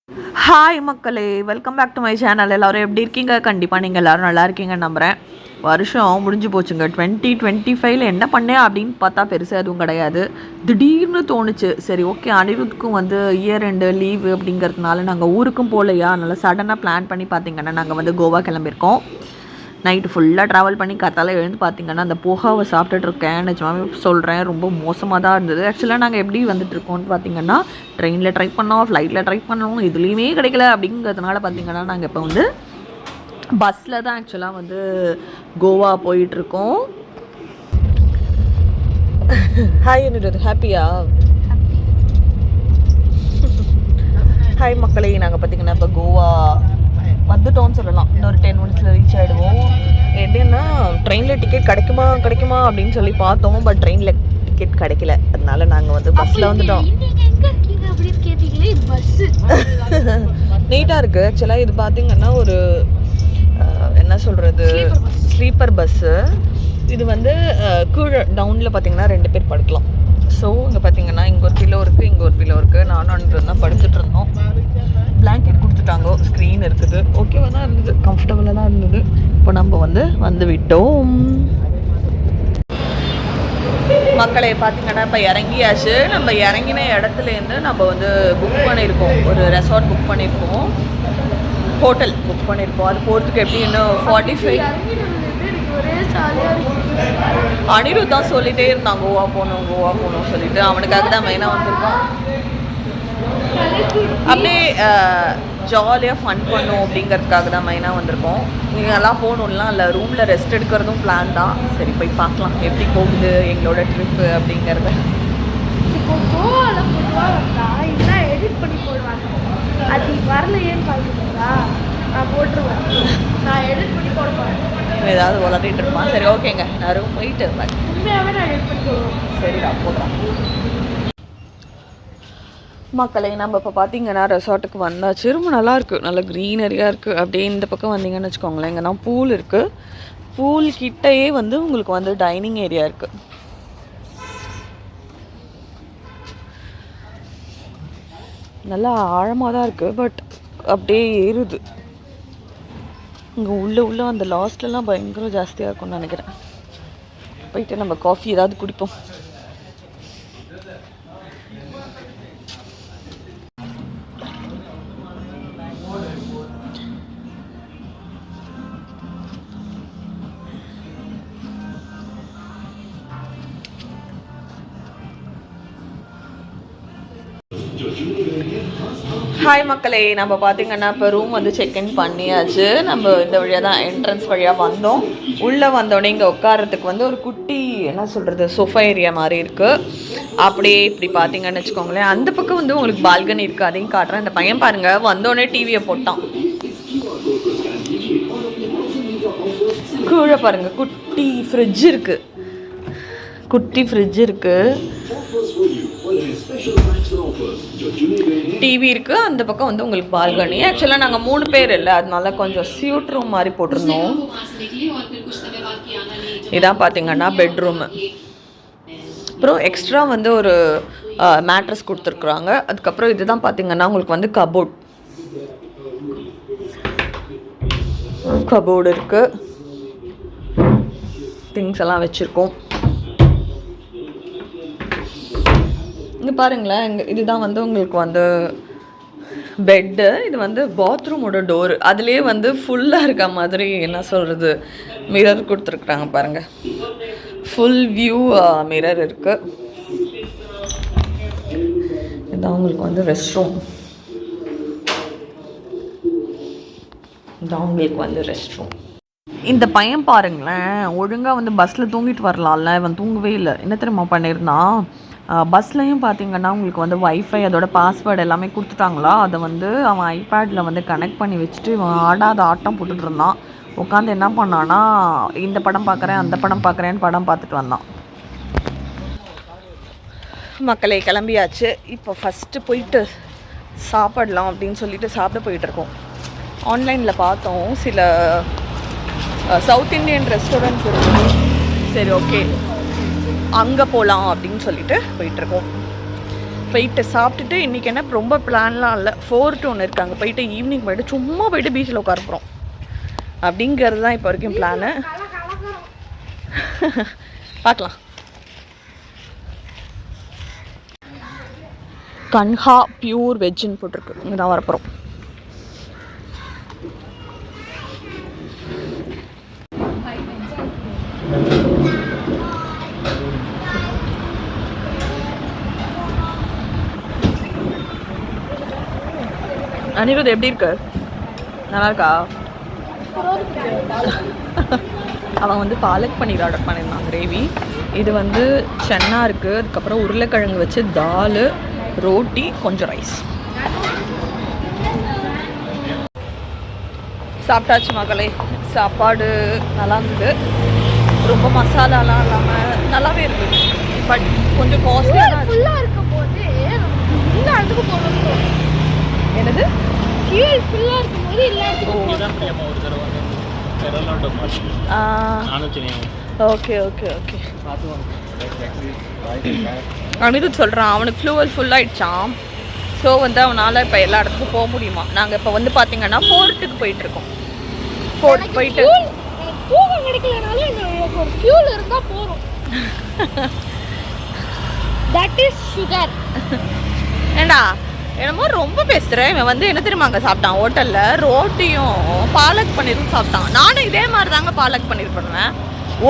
Hi மக்களே, welcome back to my channel. எல்லோரும் எப்படி இருக்கீங்க? கண்டிப்பாக நீங்கள் எல்லோரும் நல்லா இருக்கீங்கன்னு நம்புகிறேன். வருஷம் முடிஞ்சு போச்சுங்க. 2025 என்ன பண்ணேன் அப்படின்னு பார்த்தா பெருசாக எதுவும் கிடையாது. திடீர்னு தோணுச்சு, சரி ஓகே அனிருத்துக்கும் வந்து இயர் எண்டு லீவு அப்படிங்கிறதுனால நாங்கள் ஊருக்கும் போகலையா, அதனால் சடனாக பிளான் பண்ணி பார்த்திங்கன்னா நாங்கள் வந்து கோவா கிளம்பியிருக்கோம். நைட்டு ஃபுல்லாக ட்ராவல் பண்ணி காத்தால எழுந்து பார்த்திங்கன்னா அந்த போகாவை சாப்பிட்டுட்ருக்கேன். நிஜமாவே சொல்கிறேன், ரொம்ப மோசமாக தான் இருந்தது. ஆக்சுவலாக நாங்கள் எப்படி வந்துட்டுருக்கோம்னு பார்த்திங்கன்னா, ட்ரெயினில் ட்ரை பண்ணோம், ஃப்ளைட்டில் ட்ரை பண்ணோம், இதுலேயுமே கிடைக்கல. அப்படிங்கிறதுனால பார்த்திங்கன்னா நாங்கள் இப்போ வந்து பஸ்ஸில் தான் ஆக்சுவலாக வந்து கோவா போயிட்டுருக்கோம். ஹாய் என்னது ஹாப்பியா? ஹாய் மக்களே, நாங்கள் பார்த்திங்கன்னா இப்போ கோவா வந்துட்டோம்னு சொல்லலாம். இன்னொரு 10 மினிட்ஸில் ரீச் ஆகிடுவோம். எப்படின்னா ட்ரெயினில் டிக்கெட் கிடைக்குமா அப்படின்னு சொல்லி பார்த்தோம். பட் ட்ரெயினில் டிக்கெட் கிடைக்கல. அதனால நாங்கள் வந்து பஸ்ஸில் வந்துட்டோம். நீட்டாக இருக்குது. ஆக்சுவலாக இது பார்த்திங்கன்னா ஒரு என்ன சொல்கிறது, ஸ்லீப்பர் பஸ்ஸு. இது வந்து கீழே டவுனில் பார்த்திங்கன்னா 2 பேர் படுக்கலாம். ஸோ இங்கே பார்த்திங்கன்னா இங்கே ஒரு பில்லோ இருக்குது, இங்கே ஒரு பில்லோ இருக்குது. நானும் அன்று தான் படுத்துட்டு இருந்தோம். பிளாங்கெட் கொடுத்துட்டாங்க, ஸ்க்ரீன் இருக்குது, ஓகேவாக தான் இருந்தது, கம்ஃபர்டபுளாக தான் இருந்தது. இப்போ நம்ம வந்து விட்டோம். மக்களை பார்த்திங்கன்னா இப்போ இறங்கியாச்சு. நம்ம இறங்கின இடத்துலேருந்து நம்ம வந்து புக் பண்ணியிருக்கோம், ஒரு ரெசார்ட் புக் பண்ணியிருக்கோம், ஹோட்டல் புக் பண்ணியிருக்கோம். அது போகிறதுக்கு எப்படி இன்னும் 45. அனிருத் தான் சொல்லிகிட்டே இருந்தான் கோவா போகணும் சொல்லிட்டு. அவனுக்காக தான் மெயினாக வந்திருக்கோம். அப்படியே ஜாலியாக ஃபன் பண்ணும் அப்படிங்கிறதுக்காக தான் மெயினாக வந்திருக்கோம். நீங்கள் எல்லாம் போகணும்லாம் இல்லை, ரூமில் ரெஸ்ட் எடுக்கிறதும் பிளான் தான். சரி போய் பார்க்கலாம் எப்படி போகுது எங்களோட ட்ரிப்பு அப்படிங்கிறத. இப்போ கோவாவில் பொதுவாக வந்தால் இதெல்லாம் எடிட் பண்ணி போடுவாங்க. அது வரலையேன்னு பார்க்குறீங்களா? நான் போட்டுருவேன், நான் எடிட் பண்ணி போடுவேன். ஏதாவது வளர்த்திட்டு இருப்பான். சரி ஓகேங்க, நான் ரூம் போயிட்டு உண்மையாகவே நான் எடிட் பண்ணி போடுவேன். சரிடா போடுறேன். மக்களை நம்ம இப்போ பார்த்தீங்கன்னா ரெசார்ட்டுக்கு வந்தாச்சு. ரொம்ப நல்லாயிருக்கு, நல்லா க்ரீனரியாக இருக்குது. அப்படியே இந்த பக்கம் வந்தீங்கன்னு வச்சுக்கோங்களேன், இங்கேனா பூல் இருக்குது. பூல் கிட்டையே வந்து உங்களுக்கு வந்து டைனிங் ஏரியா இருக்குது. நல்லா ஆழமாக தான் இருக்குது, பட் அப்படியே ஏறுது. இங்கே உள்ளே அந்த லாஸ்ட்லலாம் பயங்கர ஜாஸ்தியாக இருக்கும்னு நினைக்கிறேன். போயிட்டு நம்ம காஃபி ஏதாவது குடிப்போம். ஹாய் மக்களே, நம்ம பார்த்திங்கன்னா இப்போ ரூம் வந்து செக்இன் பண்ணியாச்சு. நம்ம இந்த வழியாக தான் என்ட்ரன்ஸ் வழியாக வந்தோம். உள்ளே வந்தோடனே இங்கே உட்காரத்துக்கு வந்து ஒரு குட்டி என்ன சொல்கிறது சோஃபா ஏரியா மாதிரி இருக்குது. அப்படியே இப்படி பார்த்தீங்கன்னு வச்சுக்கோங்களேன், அந்த பக்கம் வந்து உங்களுக்கு பால்கனி இருக்குது, அதையும் காட்டுறேன். இந்த பையன் பாருங்கள் வந்தோடனே டிவியை போட்டான். கீழே பாருங்கள் குட்டி ஃப்ரிட்ஜ் இருக்குது, டிவி இருக்குது. அந்த பக்கம் வந்து உங்களுக்கு பால்கனி. ஆக்சுவலாக நாங்கள் 3 பேர் இல்லை, அதனால கொஞ்சம் ஸ்யூட் ரூம் மாதிரி போட்டிருந்தோம். இதான் பார்த்தீங்கன்னா பெட்ரூமு. அப்புறம் எக்ஸ்ட்ரா வந்து ஒரு மேட்ரஸ் கொடுத்துருக்குறாங்க. அதுக்கப்புறம் இதுதான் பார்த்தீங்கன்னா உங்களுக்கு வந்து கபோர்டு இருக்குது, திங்ஸ் எல்லாம் வச்சுருக்கோம். இங்கே பாருங்களேன், இதுதான் வந்து உங்களுக்கு வந்து பெட்டு. இது வந்து பாத்ரூமோட டோரு. அதுலேயே வந்து ஃபுல்லாக இருக்க மாதிரி என்ன சொல்கிறது மிரர் கொடுத்துருக்குறாங்க பாருங்கள். ஃபுல் வியூ மிரர் இருக்குது. இதுதான் உங்களுக்கு வந்து ரெஸ்ட் ரூம். இந்த பையன் பாருங்களேன், ஒழுங்காக வந்து பஸ்ஸில் தூங்கிட்டு வரலாம்ல, இவன் தூங்கவே இல்லை. என்ன தெரியுமா பண்ணியிருந்தான், பஸ்லையும் பார்த்திங்கன்னா உங்களுக்கு வந்து வைஃபை அதோட பாஸ்வேர்டு எல்லாமே கொடுத்துட்டாங்களா, அதை வந்து அவன் ஐபேடில் வந்து கனெக்ட் பண்ணி வச்சுட்டு இவன் ஆடாத ஆட்டம் போட்டுட்டு இருந்தான். உட்காந்து என்ன பண்ணான்னா இந்த படம் பார்க்குறேன் அந்த படம் பார்க்குறேன்னு படம் பார்த்துட்டு வந்தான். மக்களை கிளம்பியாச்சு. இப்போ ஃபஸ்ட்டு போயிட்டு சாப்பிடலாம் அப்படின்னு சொல்லிட்டு சாப்பிட போயிட்டுருக்கோம். ஆன்லைனில் பார்த்தோம் சில சவுத் இண்டியன் ரெஸ்டாரண்ட்ஸ் இருக்குது. சரி ஓகே அங்கே போகலாம் அப்படின்னு சொல்லிட்டு போயிட்டுருக்கோம். போயிட்டு சாப்பிட்டுட்டு இன்றைக்கி என்ன ரொம்ப பிளான்லாம் இல்லை 4 to 1 இருக்காங்க. போயிட்டு ஈவினிங் போயிட்டு சும்மா போயிட்டு பீச்சில் உட்கார போகிறோம் அப்படிங்கிறது தான் இப்போ வரைக்கும் பிளானு. பார்க்கலாம். கன்ஹா பியூர் வெஜ்ஜுன்னு போட்டிருக்கு. இங்கே தான் வரப்போகிறோம். அனிருத் எப்படி இருக்கு? நல்லா இருக்கா? அவன் வந்து பாலக் பன்னீர் ஆர்டர் பண்ணியிருந்தான் கிரேவி. இது வந்து சென்னா இருக்குது, அதுக்கப்புறம் உருளைக்கிழங்கு வச்சு தால், ரோட்டி, கொஞ்சம் ரைஸ். சாப்பிட்டாச்சு மகளே. சாப்பாடு நல்லா இருந்தது. ரொம்ப மசாலாலாம் இல்லாமல் நல்லாவே இருக்குது. பட் கொஞ்சம் காஸ்ட்லியாக தான் ஃபுல்லாக இருக்கும் போது எல்லா இடத்துக்கும் போகணும். என்னது? ஃபியூல் ஃபுல்லாக இருக்கும்போது எல்லா இடத்துக்கும் ஓகே ஓகே ஓகே. அனிருத் சொல்கிறான் அவனுக்கு ஃப்ளூவல் ஃபுல்லாகிடுச்சான். ஸோ வந்து அவனால் இப்போ எல்லா இடத்துக்கும் போக முடியுமா. நாங்கள் இப்போ வந்து பார்த்தீங்கன்னா ஃபோர்ட்டுக்கு போயிட்டுருக்கோம். ஃபோர்ட் போயிட்டு தூக்கம் கிடைக்கலனாலும் எங்களுக்கு ஒரு ஃபியூல் இருந்தால் போகிறோம். That is sugar. ஏண்டா என்னமோ ரொம்ப பேசுகிறேன். இவன் வந்து என்ன தெரியுமா அங்கே சாப்பிட்டான் ஹோட்டலில்? ரோட்டியும் பாலக் பன்னீரும் சாப்பிட்டான். நானும் இதே மாதிரி தாங்க பாலக் பன்னீர் பண்ணுவேன்.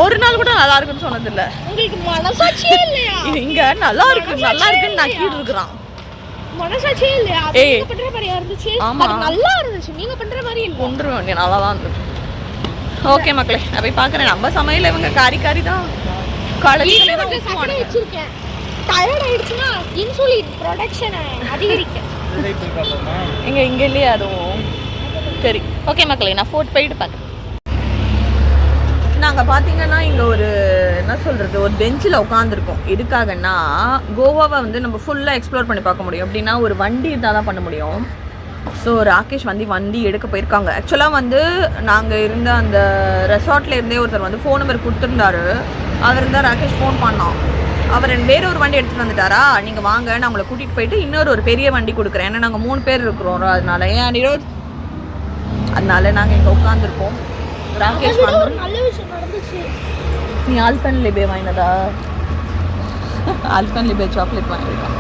ஒரு நாள் கூட நல்லா இருக்குன்னு சொன்னதில்லை. உங்களுக்கு மனசாட்சியே இல்லையா? இங்கே நல்லா இருக்குன்னு நக்கிட்டு இருக்கிறான். மனசாட்சியே இல்லையா? நீங்க பண்ற மாதிரியா இருந்துச்சு? அது நல்லா இருந்துச்சு. நீங்க பண்ற மாதிரி இல்ல. ஒன்றும் நல்லா தான் இருந்துச்சு. ஓகே மக்களே, நான் போய் பார்க்குறேன். நம்ம சமையல் இவங்க காரி தான் கலந்து வச்சிருக்கேன். டயர்ட் ஆயிடுச்சுன்னா இன்சுலின் ப்ரொடக்ஷனை அதிகரிக்க இங்கே இல்லையா அதுவும். சரி ஓகே மக்களே, நான் ஃபோர்ட் போயிட்டு பார்க்குறேன். நாங்கள் பார்த்தீங்கன்னா இங்கே ஒரு என்ன சொல்கிறது, ஒரு பெஞ்சில் உட்காந்துருக்கோம். எதுக்காகன்னா கோவாவை வந்து நம்ம ஃபுல்லாக எக்ஸ்ப்ளோர் பண்ணி பார்க்க முடியும். அப்படின்னா ஒரு வண்டி இருந்தால் தான் பண்ண முடியும். ஸோ ராகேஷ் வண்டி எடுக்க போயிருக்காங்க. ஆக்சுவலாக வந்து நாங்கள் இருந்த அந்த ரெசார்ட்டில் இருந்தே ஒருத்தர் வந்து ஃபோன் நம்பர் கொடுத்துருந்தாரு. அவர் இருந்தால் ராகேஷ் ஃபோன் பண்ணோம். அவர் வேற ஒரு வண்டி எடுத்துகிட்டு வந்துட்டாரா, நீங்கள் வாங்க நான் உங்களை கூட்டிகிட்டு போயிட்டு இன்னொரு பெரிய வண்டி கொடுக்குறேன். ஏன்னா நாங்கள் 3 பேர் இருக்கிறோம். அதனால ஏன் நிரோத், அதனால நாங்கள் இங்கே உட்காந்துருக்கோம். ராகேஷ் ஒரு நல்ல விஷயம் நடந்துச்சு. நீ ஆல்பன்லிபே வாங்கினதா? ஆல்பன்லிபே சாக்லேட் வாங்கியிருக்கான்.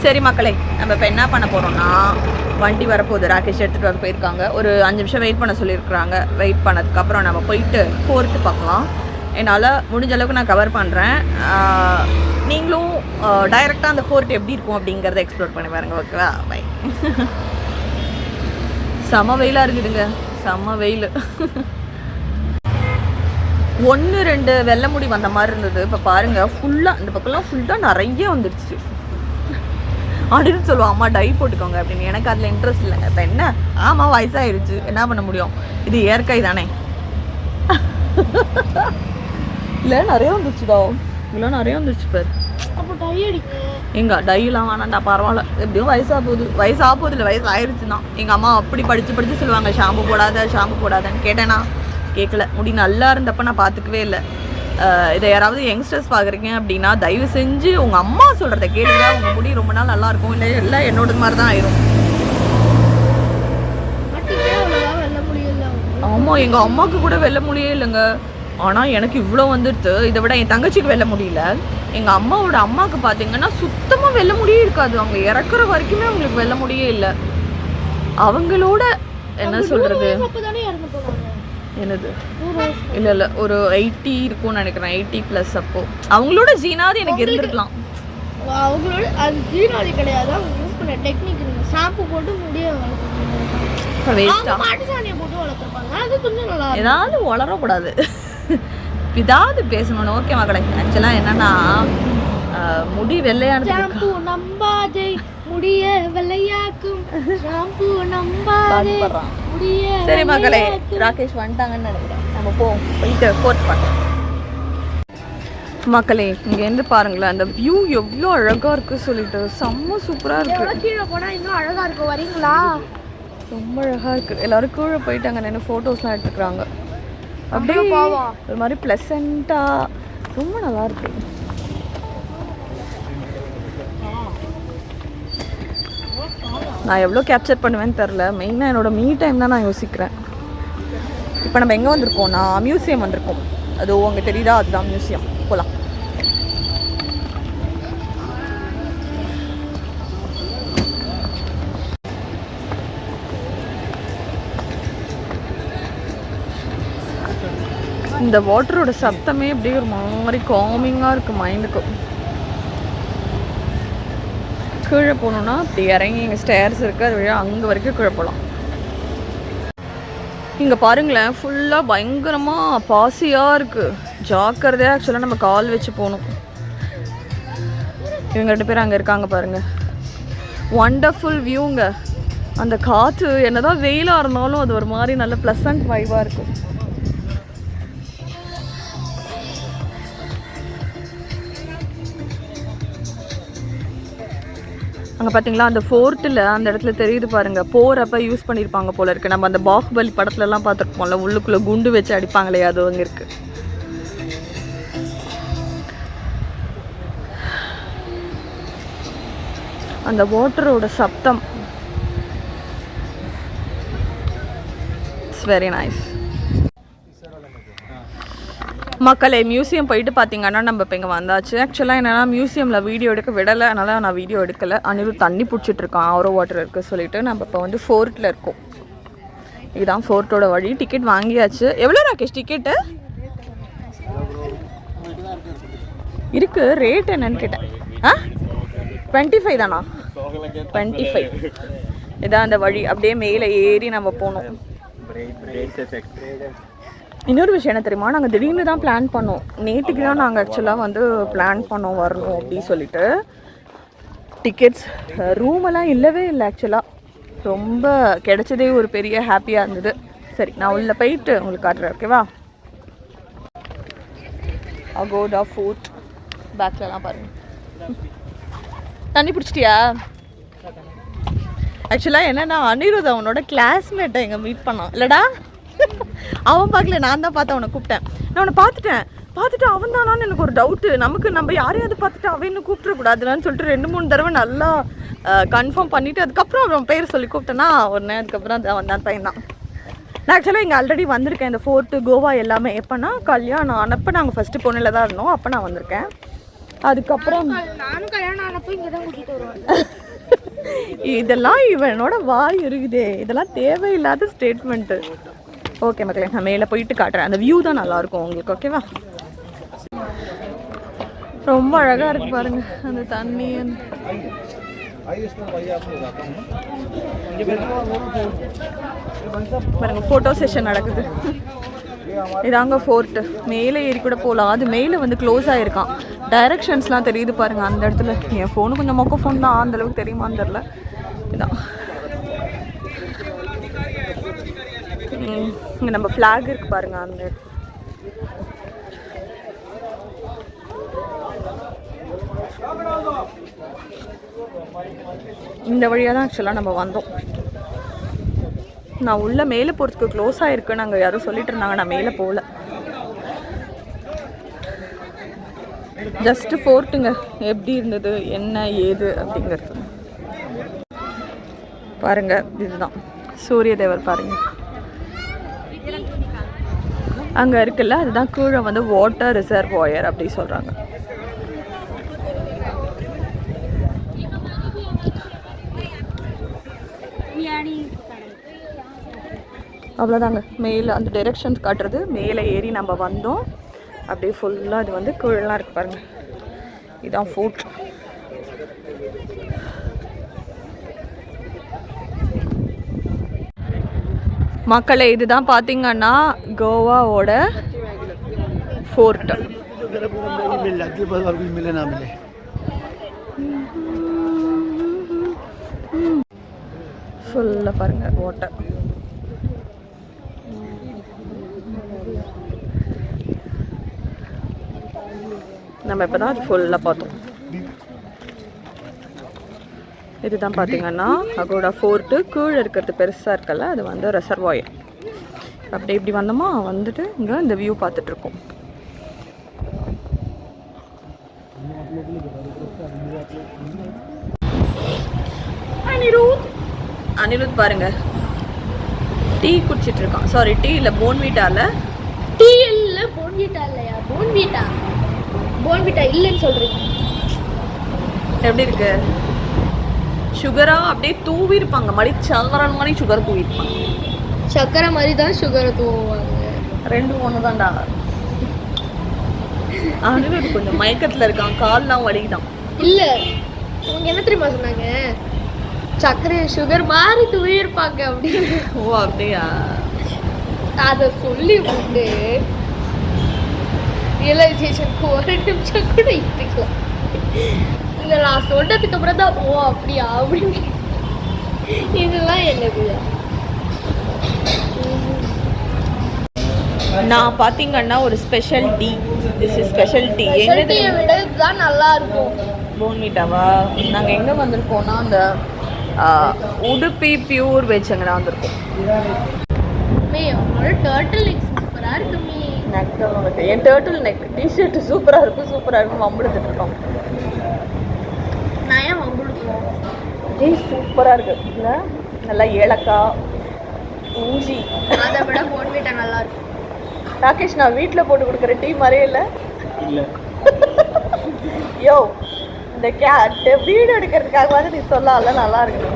சரி மக்களே, நம்ம இப்போ என்ன பண்ண போகிறோம்னா, வண்டி வரப்போகுது. ராகேஷ் எடுத்துகிட்டு வர போயிருக்காங்க. ஒரு 5 நிமிஷம் வெயிட் பண்ண சொல்லியிருக்கிறாங்க. வெயிட் பண்ணதுக்கப்புறம் நம்ம போயிட்டு ஃபோர்ட்டு பார்க்கலாம். என்னால் முடிஞ்ச அளவுக்கு நான் கவர் பண்ணுறேன். நீங்களும் டைரெக்டாக அந்த ஃபோர்ட் எப்படி இருக்கும் அப்படிங்கிறத எக்ஸ்ப்ளோர் பண்ணி பாருங்க. ஓகேவா? பை. செம வெயிலாக இருக்குதுங்க, செம வெயில். 1-2 வெள்ளை முடி வந்த மாதிரி இருந்தது. இப்போ பாருங்கள் ஃபுல்லாக இந்த பக்கம்லாம் ஃபுல்லாக நிறைய வந்துடுச்சு. அப்படின்னு சொல்லுவோம், அம்மா டை போட்டுக்கோங்க அப்படின்னு. எனக்கு அதில் இன்ட்ரெஸ்ட் இல்லை. இப்போ என்ன, ஆமாம் வயசாகிடுச்சு, என்ன பண்ண முடியும், இது இயற்கை தானே. இல்லை நிறைய வந்துச்சுடா, இதெல்லாம் நிறைய வந்துச்சு பேர். எங்க டைலாம் வேணாண்டா, பரவாயில்ல, எப்படியும் வயசாக போகுது இல்லை வயசு ஆயிடுச்சுன்னா. எங்கள் அம்மா அப்படி படித்து சொல்லுவாங்க, ஷாம்பு போடாதன்னு. கேட்டேன்னா கேட்கல. முடி நல்லா இருந்தப்போ நான் பார்த்துக்கவே இல்லை. இதை யாராவது யங்ஸ்டர்ஸ் பார்க்குறீங்க அப்படின்னா தயவு செஞ்சு உங்கள் அம்மா சொல்கிறத கேளுங்க. உங்கள் முடி ரொம்ப நாள் நல்லாயிருக்கும். இல்லை எல்லாம் என்னோட மாதிரி தான் ஆயிரும். ஆமாம், எங்கள் அம்மாவுக்கு கூட வெள்ள முடியே இல்லைங்க. ஆனால் எனக்கு இவ்வளோ வந்துடுது. இதை விட என் தங்கச்சிக்கு வெள்ள முடியல. எங்கள் அம்மாவோட அம்மாவுக்கு பார்த்தீங்கன்னா சுத்தமாக வெள்ள முடியே இருக்காது. அவங்க இறக்குற வரைக்குமே அவங்களுக்கு வெள்ள முடியே இல்லை. அவங்களோட என்ன சொல்கிறது, என்னது இல்லை ஒரு 80 இருக்கும்னு நினைக்கிறேன், 80+ அப்போ. அவங்களோட ஜீனாவது எனக்கு இருந்திருக்கலாம். அவங்களோட அது ஜீனாதி கிடையாது. அவங்க யூஸ் பண்ண டெக்னிக் ஷாம்பு போட்டு முடிய ஏதாவது வளரக்கூடாது, ஏதாவது பேசணும். ஓகே மக்களை, ஆக்சுவலாக என்னன்னா முடி வெள்ளையானது நம்பாதே முடிய வெள்ளையாக்கும் ஷாம்பு நம்பாதே முடிய. சரி மக்களை, ராகேஷ் வந்துட்டாங்கன்னு நினைக்கிறேன். நம்ம போயிட்டு ஃபோர்ட் பார்க்கலாம். மக்களே, இங்கேருந்து பாருங்களேன், அந்த வியூ எவ்வளோ அழகாக இருக்குது சொல்லிட்டு, செம்ம சூப்பராக இருக்குது. கீழே போனால் இன்னும் அழகாக இருக்கும், வரீங்களா? ரொம்ப அழகாக இருக்குது. எல்லோரும் கீழே போயிட்டு அங்கே நின்று ஃபோட்டோஸ்லாம் எடுத்துக்கிறாங்க. அப்படியே ஒரு மாதிரி ப்ளசண்ட்டாக ரொம்ப நல்லாயிருக்கு. நான் எவ்வளோ கேப்சர் பண்ணுவேன்னு தெரில. மெயினாக என்னோடய மீ டைம் தான் நான் யோசிக்கிறேன். இப்போ நம்ம எங்கே வந்திருக்கோம்னா மியூசியம் வந்திருக்கோம். அது அங்கே தெரியுதா, அதுதான் மியூசியம். போகலாம். இந்த வாட்டரோட சத்தமே அப்படியே ஒரு மாதிரி காமிங்காக இருக்குது மைண்டுக்கு. கீழே போகணுன்னா அப்படி இறங்கி இங்கே ஸ்டேர்ஸ் இருக்குது, அது வழியாக அங்கே வரைக்கும் கீழே போகலாம். இங்கே பாருங்களேன், ஃபுல்லாக பயங்கரமாக பாசியாக இருக்குது. ஜாக்கிரதையாக ஆக்சுவலாக நம்ம கால் வச்சு போகணும். இவங்க 2 பேர் அங்கே இருக்காங்க பாருங்கள். ஒண்டர்ஃபுல் வியூங்க. அந்த காற்று என்னதான் வெயிலாக இருந்தாலும் அது ஒரு மாதிரி நல்ல ப்ளசன்ட் வைவாக இருக்கும். அங்கே பார்த்தீங்களா அந்த ஃபோர்ட்டில் அந்த இடத்துல தெரியுது பாருங்கள், போகிறப்ப யூஸ் பண்ணியிருப்பாங்க போல இருக்குது. நம்ம அந்த பாகுபலி படத்துலலாம் பார்த்துருப்போம்ல, உள்ளுக்குள்ளே குண்டு வச்சு அடிப்பாங்களே, அது அங்கே இருக்குது. அந்த வாட்டரோட சப்தம் இட்ஸ் வெரி நைஸ். மக்களே, மியூசியம் போயிட்டு பார்த்தீங்கன்னா நம்ம இப்போ இங்கே வந்தாச்சு. ஆக்சுவலாக என்னென்னா மியூசியமில் வீடியோ எடுக்க விடலை, அதனால் நான் வீடியோ எடுக்கலை. அனிருத் தண்ணி பிடிச்சிட்ருக்கான், ஆரோ வாட்டர் இருக்குது சொல்லிட்டு. நம்ம இப்போ வந்து ஃபோர்ட்டில் இருக்கோம். இதுதான் ஃபோர்ட்டோட வழி. டிக்கெட் வாங்கியாச்சு. எவ்வளோ ராகேஷ் டிக்கெட்டு இருக்குது? ரேட் என்னன்னு கேட்டேன். 25 தானா? 25. இதான் அந்த வழி. அப்படியே மேலே ஏறி நம்ம போகணும். இன்னொரு விஷயம் என்ன தெரியுமா, நாங்கள் திடீர்னு தான் பிளான் பண்ணோம். நேற்றுக்கு தான் நாங்கள் ஆக்சுவலாக வந்து பிளான் பண்ணோம் வரணும் அப்படின்னு சொல்லிட்டு. டிக்கெட்ஸ் ரூமெல்லாம் இல்லவே இல்லை. ஆக்சுவலாக ரொம்ப கிடைச்சதே ஒரு பெரிய ஹாப்பியாக இருந்தது. சரி, நான் உள்ளே போயிட்டு உங்களுக்கு காட்டுறேன், ஓகேவா? அகோடா ஃபோர்ட் பேக்லலாம் பாருங்கள். தண்ணி பிடிச்சிட்டியா? ஆக்சுவலாக என்னென்னா அனிருத் அவனோட கிளாஸ்மேட்டை எங்கே மீட் பண்ணான் இல்லைடா. அவன் பார்க்கல, நான் தான் பார்த்தேன். அவனை கூப்பிட்டேன். நான் அவனை பார்த்துட்டு அவன் தானான்னு எனக்கு ஒரு டவுட்டு. நம்ம யாரையாவது பார்த்துட்டு அவன் இன்னும் கூப்பிட்றக்கூடாதுன்னு சொல்லிட்டு 2-3 தடவை நல்லா கன்ஃபார்ம் பண்ணிவிட்டு அதுக்கப்புறம் அவன் பேர் சொல்லி கூப்பிட்டேன்னா ஒரு அதுக்கப்புறம் அவன் தான் பையன் தான். நான் ஆக்சுவலாக இங்கே ஆல்ரெடி வந்திருக்கேன். இந்த ஃபோர்ட்டு கோவா எல்லாமே. எப்போனா கல்யாணம் ஆனப்போ நாங்கள் ஃபஸ்ட்டு பொண்ணில் தான் இருந்தோம், அப்போ நான் வந்திருக்கேன். அதுக்கப்புறம் நானும் கல்யாணம் ஆனப்போ இங்கே தான் கூட்டிகிட்டு வருவேன். இதெல்லாம் இவனோட வாய் இருக்குதே, இதெல்லாம் தேவையில்லாத ஸ்டேட்மெண்ட்டு. ஓகே மக்களே, நான் மேலே போயிட்டு காட்டுறேன். அந்த வியூ தான் நல்லாயிருக்கும் உங்களுக்கு, ஓகேவா? ரொம்ப அழகாக இருக்குது பாருங்கள் அந்த தண்ணி. பாருங்கள், ஃபோட்டோ செஷன் நடக்குது. இதாங்க ஃபோர்ட்டு. மேலே ஏறி கூட போகலாம். அது மேலே வந்து க்ளோஸ் ஆகிருக்கான். டைரக்ஷன்ஸ்லாம் தெரியுது பாருங்கள் அந்த இடத்துல. என் ஃபோனு கொஞ்சம் மொக்க ஃபோன் தான், அந்தளவுக்கு தெரியுமான்னு தெரில. இதான் இங்கே நம்ம ஃப்ளாக் இருக்குது பாருங்கள் அந்த இடத்துல. இந்த வழியாக தான் ஆக்சுவலாக நம்ம வந்தோம். நான் உள்ளே மேலே போகிறதுக்கு க்ளோஸ் ஆகிருக்குன்னு நாங்கள் யாரும் சொல்லிட்டு இருந்தாங்க. நான் மேலே போகல. ஜஸ்ட்டு ஃபோர்ட்டுங்க. எப்படி இருந்தது என்ன ஏது அப்படிங்கிறது பாருங்கள். இதுதான் சூரிய தேவர் பாருங்கள் அங்கே இருக்குல்ல, அதுதான் கீழே வந்து வாட்டர் ரிசர்வாயர் அப்படி சொல்கிறாங்க. அவ்வளோதாங்க. மேலே அந்த டைரெக்ஷன்ஸ் காட்டுறது. மேலே ஏறி நம்ம வந்தோம். அப்படியே ஃபுல்லாக அது வந்து கீழெலாம் இருக்குது பாருங்கள். இதுதான் ஃபோர்ட். மக்களே, இதுதான் பார்த்தீங்கன்னா கோவாவோட ஃபோர்ட்டு. ஃபுல்லாக பாருங்கள் வாட்டர். நம்ம இப்போ தான் அது ஃபுல்லாக பார்த்தோம். இதுதான் பார்த்தீங்கன்னா அகோடா ஃபோர்ட்டு. கீழே இருக்கிறது பெருசாக இருக்கல, அது வந்து ரிசர்வாயர். அப்படி இப்படி வந்தோமா வந்துட்டு இங்கே இந்த வியூ பார்த்துட்ருக்கோம். அனிருத் அனிருத் பாருங்க டீ குடிச்சிட்டு இருக்கான். சாரி டீ இல்லை போன்வீட்டால. டீ இல்லை போன்வீட்டா இல்லையா? போன்வீட்டா இல்லைன்னு சொல்றீங்க. எப்படி இருக்கு? சுகரா அப்படியே தூவி இருப்பாங்க மாதிரி சக்கரன் மாதிரி சுகர் தூவி இருப்பாங்க. சக்கரை மாதிரி தான் சுகரை தூவுவாங்க. ரெண்டும் ஒன்று தான்டா. அனிருத் கொஞ்சம் மயக்கத்தில் இருக்கான், கால்லாம் வலிக்குதான். இல்லை அவங்க என்ன தெரியுமா சொன்னாங்க? சர்க்கரை சுகர் மாதிரி தூவி இருப்பாங்க அப்படின்னு. ஓ அப்படியா? அதை சொல்லி விட்டு ரியலைசேஷனுக்கு ஒரு நிமிஷம் கூட இருக்கலாம். இல்லை நான் சொன்னதுக்கு அப்புறம் தான் ஓ அப்படியா அப்படின்னு. இதெல்லாம் என்னது? நான் பார்த்தீங்கன்னா ஒரு special tea. This is special tea. டீயை விட இதுதான் நல்லா இருக்கும். போன்வீட்டாவா? நாங்கள் எங்கே வந்திருக்கோம்னா அந்த உடுப்பி பியூர் வெஜ்ஜங்கடா வந்திருக்கோம். உங்களோட டர்ட்டில் நெக் சூப்பராக இருக்குமே. நெக் தான் என் டர்ட்டில் நெக் டிஷர்ட் சூப்பராக இருக்கும் வம்புடுத்துட்டு இருக்கோம். நான் ஏன் வம்புடுத்துவோம்? சூப்பராக இருக்கு இல்லை? நல்லா ஏலக்காய் ஊஞ்சி. அதை விட போன்வீட்டா நல்லா இருக்கும். ராகேஷ் நான் வீட்டில் போட்டு கொடுக்குற டீ மாதிரியே இல்லை. யோ இந்த வீடு எடுக்கிறதுக்காக வந்து நீ சொல்லல நல்லா இருக்கு.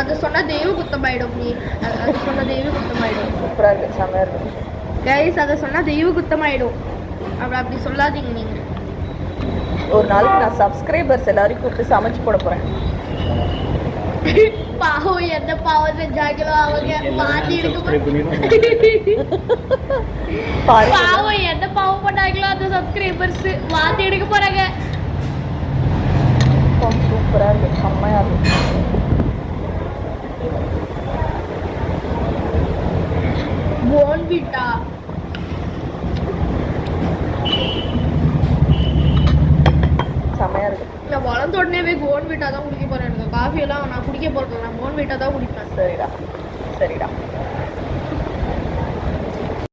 அது சொன்னா தெய்வ குத்தமாயிடும். நீ அது சொன்னா தெய்வ குத்தமாயிடும். சூப்பராக இருக்கு, செம்மையாக இருக்கு கைஸ். அதை சொன்னா தெய்வ குத்தமாயிடும். அப்படி சொல்லாதீங்க நீங்க. ஒரு நாளைக்கு நான் சப்ஸ்கிரைபர்ஸ் எல்லாரையும் கூப்பிட்டு சமைச்சு போட போகிறேன். பாவம் என்ன பாவம் செஞ்சாங்களோ அவங்க மாத்தி பாவம் என்ன பாவம் பண்ணாங்களோ அந்த சப்ஸ்கிரைபர்ஸ் மாத்தி எடுக்க போறாங்க. சூப்பரா இருக்கு, செம்மையா இருக்கு. போன்விட்டா செம்மையா இருக்கு. நான் வளர்ந்த உடனே போன்விட்டா தான் குடிக்க போறேன். எனக்கு காஃபி எல்லாம் நான் குடிக்க போறது, நான் போன்விட்டா தான் குடிப்பேன். சரிடா.